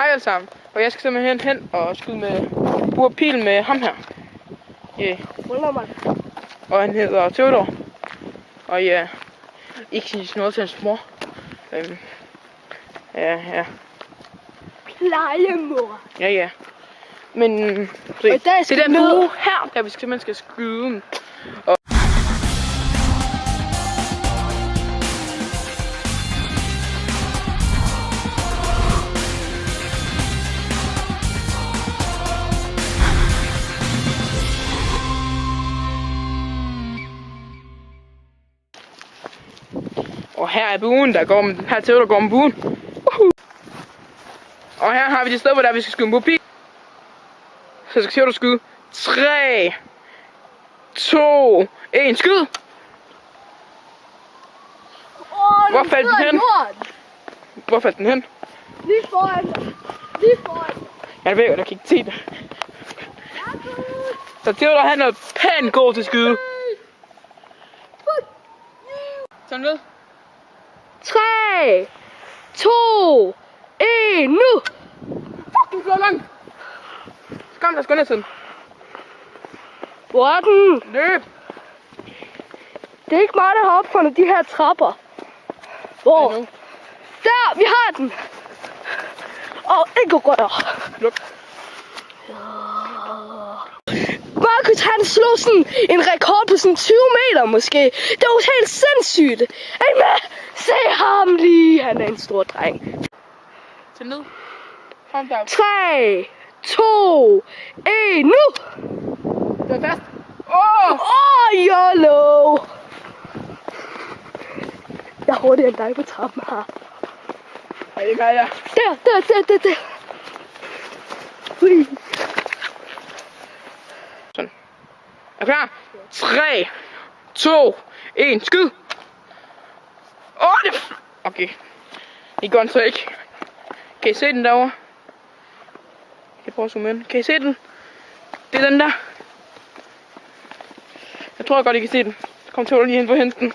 Hej alle sammen. Og jeg skal simpelthen hen og skyde med bur pil med ham her. Yeah. Og han hedder Theodor. Og ja, ikke sige noget til hans mor. Ja. Plejemor. Ja. Men se, det er den bue her, der vi simpelthen skal skyde. Og her er buen, der går med her til, der går med buen. Og her har vi det sted, hvor der vi skal skyde en bue. Så skal Theodor skyde. 3, 2, 1, skyd! Hvor faldt den hen? Hvor faldt den hen? Lige foran. Lige foran. Jeg ved, at jeg kan ikke se det. Så Theodor, han er pænt god til at skyde. Tag ned. 3, 2, 1, nu! Fuck, du slår langt. Skam dig, skål ned til den. Hvor er den? Løb. Det er ikke mig, der har opfundet de her trapper. Hvor? Der, vi har den. Og ikke gå der. Luk. Markus, han slog sådan en rekord på sådan 20 meter måske. Det var helt sindssygt. Er I med? Se ham lige. Han er en stor dreng. Tag ned. Kom der. 3, 2, 1, nu! Det er fast. YOLO! Jeg er hurtigere end dig på trappen her. Ej, det gør jeg. Der. Ui. Sådan. Er klar? 3, 2, 1, skyd! Det... Okay. I går så ikke. Kan I se den derovre? Jeg prøver at zoome ind. Kan I se den? Det er den der. Jeg tror godt, I kan se den. Så kom Theodor lige hen for at hente den.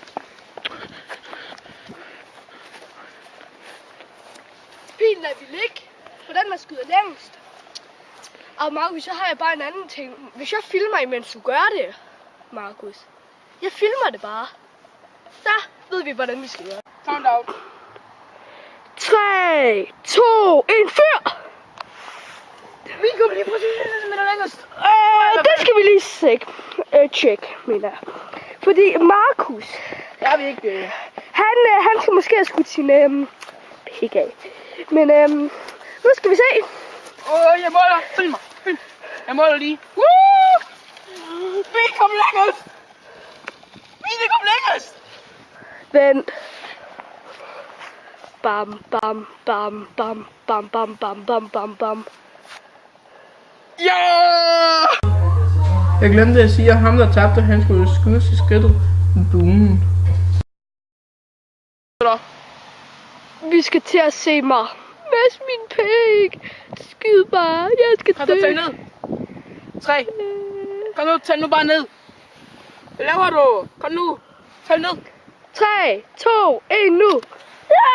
Pilen er vil ikke. Hvordan man skyder længst. Og Markus, så har jeg bare en anden ting. Hvis jeg filmer imens du gør det, Markus. Jeg filmer det bare. Så ved vi, hvordan vi skal gøre. Sound out. 3, 2, 1, fyr! Vi kommer lige præcis med den længst. Det skal vi lige tjekke, mener jeg. Fordi Markus, Jeg vil ikke... han skal måske have skudt sin pik af. Men nu skal vi se. Jeg måler. Film mig. Film. Jeg måler lige. Vi kom længst. Vi kom længst. Vent. Bam, bam, bam, bam, bam, bam, bam, bam, bam, bam. Ja! Jeg glemte at sige, at ham der tabte, han skulle skydes i skridtet med buen. Vi skal til at se mig. Mads min pik. Skyd bare. Jeg skal dø. Tag ned. 3. Kom nu, tag nu bare ned. Hvad laver du? Kom nu. Tag ned. 3, 2, 1, nu. Ja!